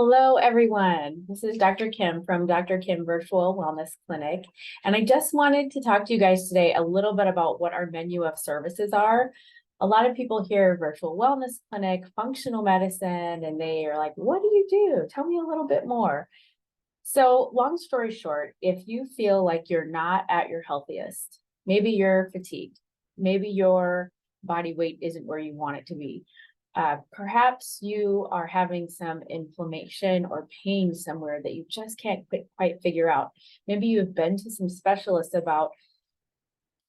Hello, everyone. This is Dr. Kim from Dr. Kim Virtual Wellness Clinic. And I just wanted to talk to you guys today a little bit about what our menu of services are. A lot of people hear virtual wellness clinic, functional medicine, and they are like, what do you do? Tell me a little bit more. So, long story short, if you feel like you're not at your healthiest, maybe you're fatigued, maybe your body weight isn't where you want it to be, perhaps you are having some inflammation or pain somewhere that you just can't quite figure out. Maybe you've been to some specialists about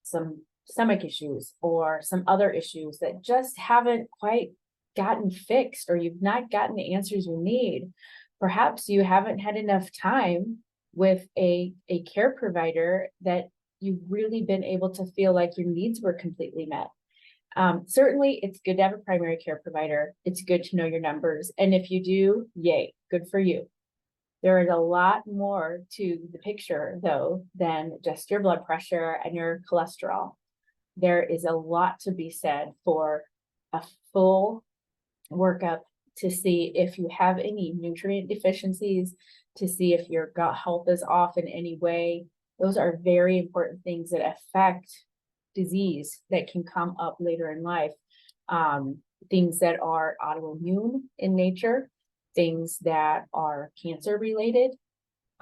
some stomach issues or some other issues that just haven't quite gotten fixed, or you've not gotten the answers you need. Perhaps you haven't had enough time with a care provider that you've really been able to feel like your needs were completely met. Certainly, it's good to have a primary care provider. It's good to know your numbers. And if you do, yay, good for you. There is a lot more to the picture, though, than just your blood pressure and your cholesterol. There is a lot to be said for a full workup to see if you have any nutrient deficiencies, to see if your gut health is off in any way. Those are very important things that affect disease that can come up later in life. Things that are autoimmune in nature, things that are cancer related,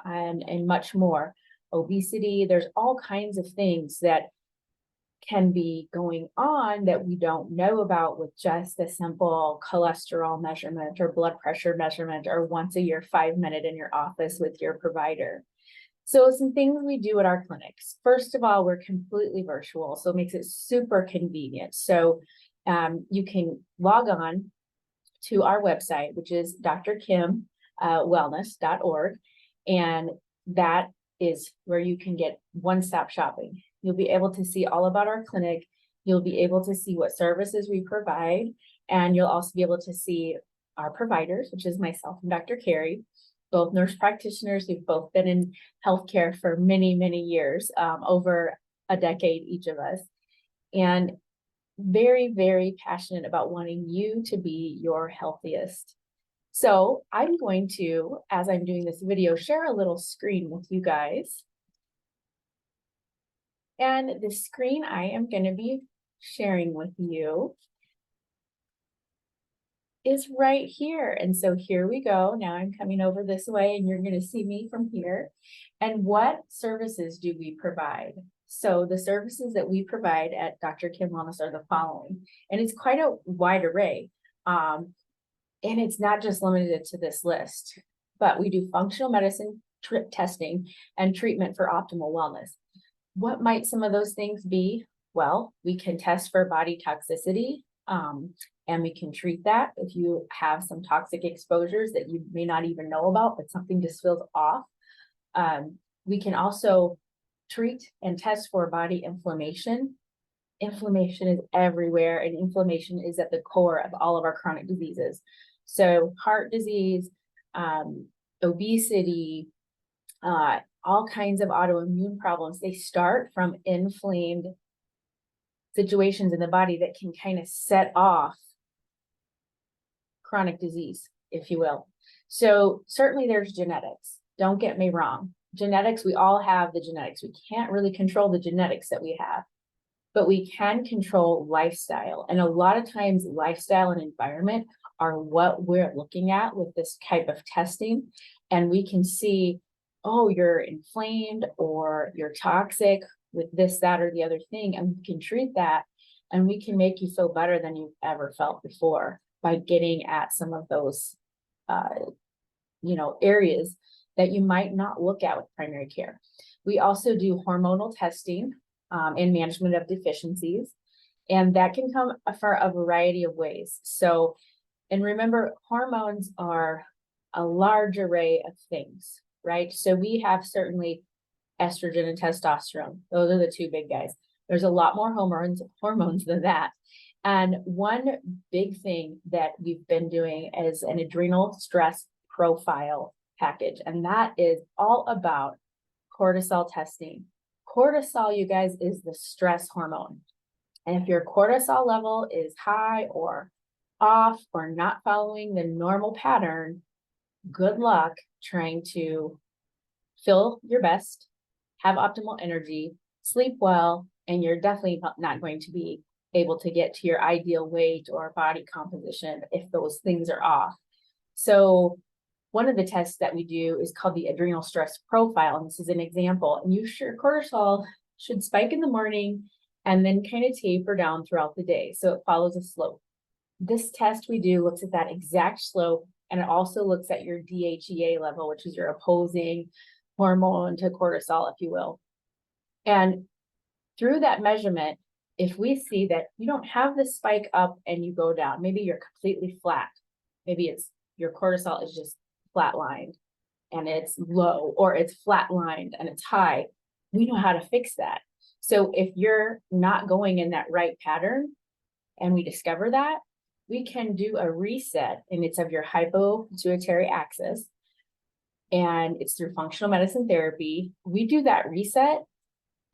and much more. Obesity, there's all kinds of things that can be going on that we don't know about with just a simple cholesterol measurement or blood pressure measurement or once a year 5 minute in your office with your provider. So some things we do at our clinics. First of all, we're completely virtual, so it makes it super convenient. So you can log on to our website, which is drkimwellness.org, and that is where you can get one-stop shopping. You'll be able to see all about our clinic. You'll be able to see what services we provide, and you'll also be able to see our providers, which is myself and Dr. Carrie, both nurse practitioners who've both been in healthcare for many, many years, over a decade, each of us, and very, very passionate about wanting you to be your healthiest. So I'm going to, as I'm doing this video, share a little screen with you guys. And the screen I am going to be sharing with you is right here. And so here we go. Now I'm coming over this way and you're going to see me from here. And what services do we provide? So the services that we provide at Dr. Kim Wellness are the following, and it's quite a wide array. And it's not just limited to this list, but we do functional medicine testing and treatment for optimal wellness. What might some of those things be? Well, we can test for body toxicity, and we can treat that if you have some toxic exposures that you may not even know about, but something just feels off. We can also treat and test for body inflammation. Inflammation is everywhere, and inflammation is at the core of all of our chronic diseases. So heart disease, obesity, all kinds of autoimmune problems, they start from inflamed situations in the body that can kind of set off chronic disease, if you will. So certainly there's genetics. Don't get me wrong. Genetics, we all have the genetics. We can't really control the genetics that we have, but we can control lifestyle. And a lot of times lifestyle and environment are what we're looking at with this type of testing. And we can see, oh, you're inflamed or you're toxic with this, that, or the other thing. And we can treat that, and we can make you feel better than you've ever felt before by getting at some of those, areas that you might not look at with primary care. We also do hormonal testing and management of deficiencies, and that can come for a variety of ways. So, and remember, hormones are a large array of things, right? So we have certainly estrogen and testosterone. Those are the two big guys. There's a lot more hormones than that. And one big thing that we've been doing is an adrenal stress profile package, and that is all about cortisol testing. Cortisol, you guys, is the stress hormone. And if your cortisol level is high or off or not following the normal pattern, good luck trying to feel your best, have optimal energy, sleep well, and you're definitely not going to be able to get to your ideal weight or body composition if those things are off. So one of the tests that we do is called the adrenal stress profile. And this is an example. And your cortisol should spike in the morning and then kind of taper down throughout the day. So it follows a slope. This test we do looks at that exact slope, and it also looks at your DHEA level, which is your opposing hormone to cortisol, if you will. And through that measurement, if we see that you don't have the spike up and you go down, maybe you're completely flat, maybe it's your cortisol is just flatlined and it's low, or it's flatlined and it's high, we know how to fix that. So if you're not going in that right pattern and we discover that, we can do a reset, and it's of your hypopituitary axis, and it's through functional medicine therapy. We do that reset,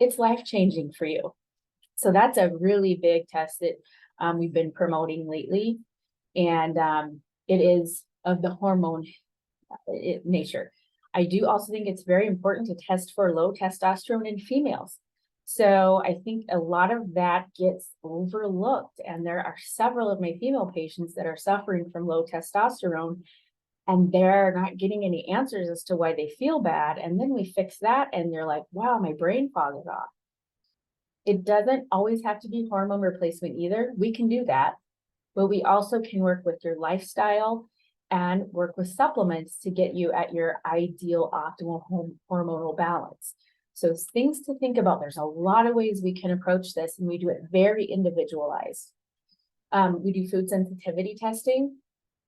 it's life-changing for you. So that's a really big test that we've been promoting lately. And it is of the hormone nature. I do also think it's very important to test for low testosterone in females. So I think a lot of that gets overlooked. And there are several of my female patients that are suffering from low testosterone, and they're not getting any answers as to why they feel bad. And then we fix that and they're like, wow, my brain fog is off. It doesn't always have to be hormone replacement either. We can do that, but we also can work with your lifestyle and work with supplements to get you at your ideal optimal hormonal balance. So things to think about. There's a lot of ways we can approach this, and we do it very individualized. We do food sensitivity testing.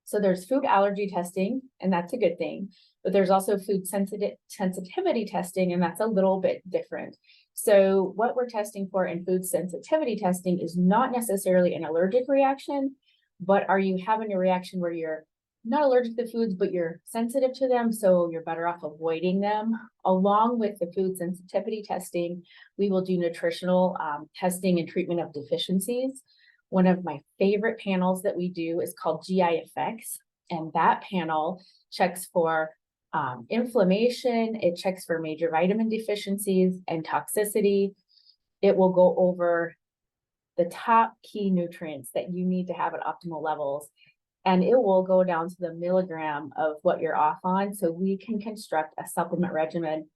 So there's food allergy testing, and that's a good thing, but there's also food sensitivity testing, and that's a little bit different. So what we're testing for in food sensitivity testing is not necessarily an allergic reaction, but are you having a reaction where you're not allergic to foods, but you're sensitive to them, so you're better off avoiding them. Along with the food sensitivity testing, we will do nutritional testing and treatment of deficiencies. One of my favorite panels that we do is called GI Effects, and that panel checks for inflammation, it checks for major vitamin deficiencies and toxicity. It will go over the top key nutrients that you need to have at optimal levels, and it will go down to the milligram of what you're off on, so we can construct a supplement regimen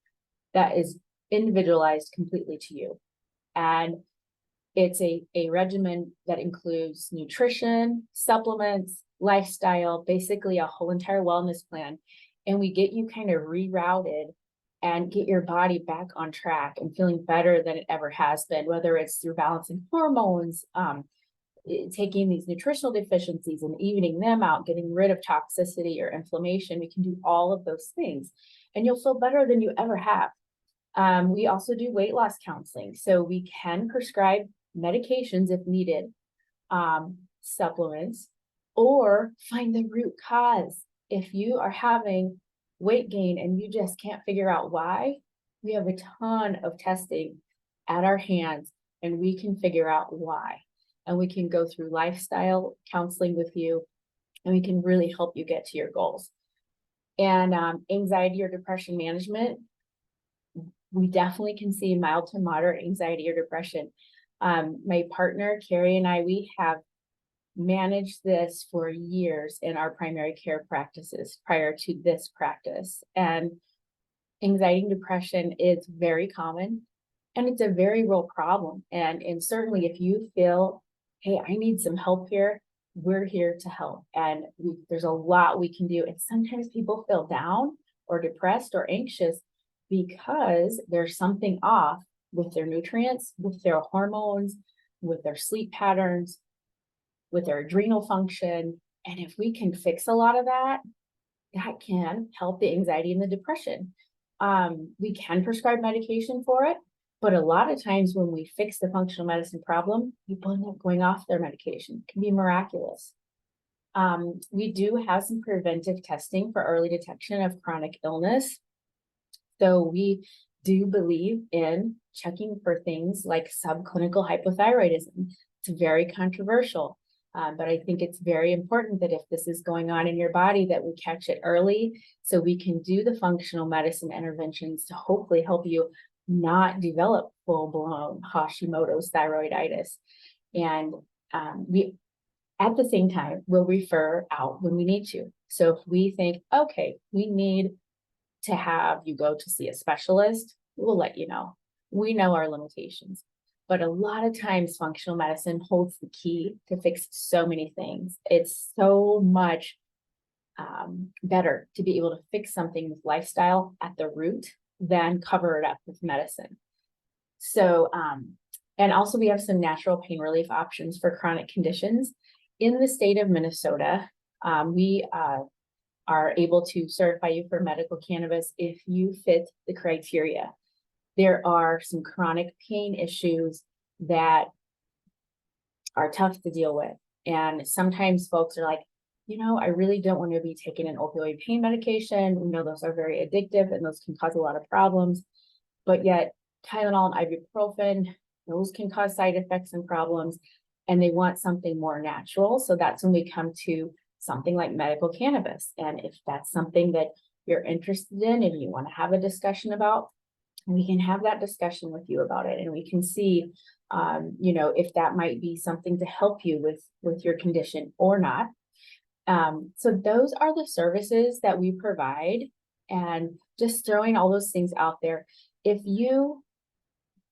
that is individualized completely to you. And it's a regimen that includes nutrition, supplements, lifestyle, basically a whole entire wellness plan. And we get you kind of rerouted and get your body back on track and feeling better than it ever has been, whether it's through balancing hormones, taking these nutritional deficiencies and evening them out, getting rid of toxicity or inflammation. We can do all of those things, and you'll feel better than you ever have. We also do weight loss counseling. So we can prescribe medications if needed, supplements, or find the root cause. If you are having weight gain and you just can't figure out why, we have a ton of testing at our hands, and we can figure out why. And we can go through lifestyle counseling with you, and we can really help you get to your goals. And anxiety or depression management, we definitely can see mild to moderate anxiety or depression. My partner, Carrie, and I, we have managed this for years in our primary care practices prior to this practice. And anxiety and depression is very common, and it's a very real problem. And certainly if you feel, hey, I need some help here, we're here to help. And there's a lot we can do. And sometimes people feel down or depressed or anxious because there's something off with their nutrients, with their hormones, with their sleep patterns, with their adrenal function. And if we can fix a lot of that, that can help the anxiety and the depression. We can prescribe medication for it, but a lot of times when we fix the functional medicine problem, people end up going off their medication. It can be miraculous. We do have some preventive testing for early detection of chronic illness. So we do believe in checking for things like subclinical hypothyroidism. It's very controversial. But I think it's very important that if this is going on in your body, that we catch it early so we can do the functional medicine interventions to hopefully help you not develop full-blown Hashimoto's thyroiditis. And we, at the same time, will refer out when we need to. So if we think, okay, we need to have you go to see a specialist, we'll let you know. We know our limitations. But a lot of times functional medicine holds the key to fix so many things. It's so much better to be able to fix something with lifestyle at the root than cover it up with medicine. So, and also we have some natural pain relief options for chronic conditions. In the state of Minnesota, we are able to certify you for medical cannabis if you fit the criteria. There are some chronic pain issues that are tough to deal with. And sometimes folks are like, you know, I really don't want to be taking an opioid pain medication. We know those are very addictive and those can cause a lot of problems. But yet Tylenol and ibuprofen, those can cause side effects and problems. And they want something more natural. So that's when we come to something like medical cannabis. And if that's something that you're interested in and you want to have a discussion about, we can have that discussion with you about it, and we can see, you know, if that might be something to help you with your condition or not. So those are the services that we provide, and just throwing all those things out there. If you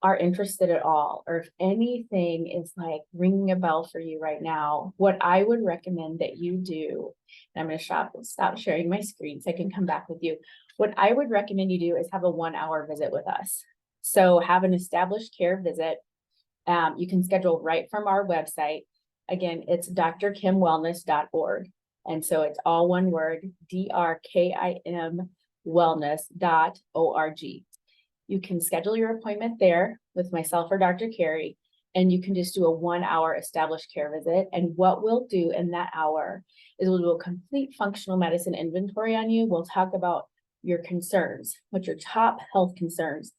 are interested at all, or if anything is like ringing a bell for you right now, what I would recommend that you do, and I'm going to stop sharing my screen so I can come back with you. What I would recommend you do is have a 1-hour visit with us. So have an established care visit. You can schedule right from our website. Again, it's drkimwellness.org. And so it's all one word, DRKIM wellness.org. You can schedule your appointment there with myself or Dr. Carey, and you can just do a 1-hour established care visit. And what we'll do in that hour is we'll do a complete functional medicine inventory on you. We'll talk about your concerns, what's your top health concerns,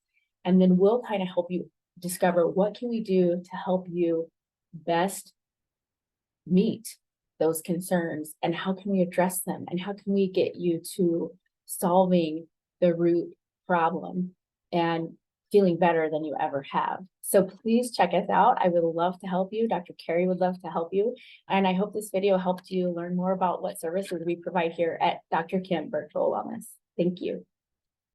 and then we'll kind of help you discover what can we do to help you best meet those concerns, and how can we address them, and how can we get you to solving the root problem and feeling better than you ever have. So please check us out. I would love to help you. Dr. Carey would love to help you. And I hope this video helped you learn more about what services we provide here at Dr. Kim Virtual Wellness. Thank you.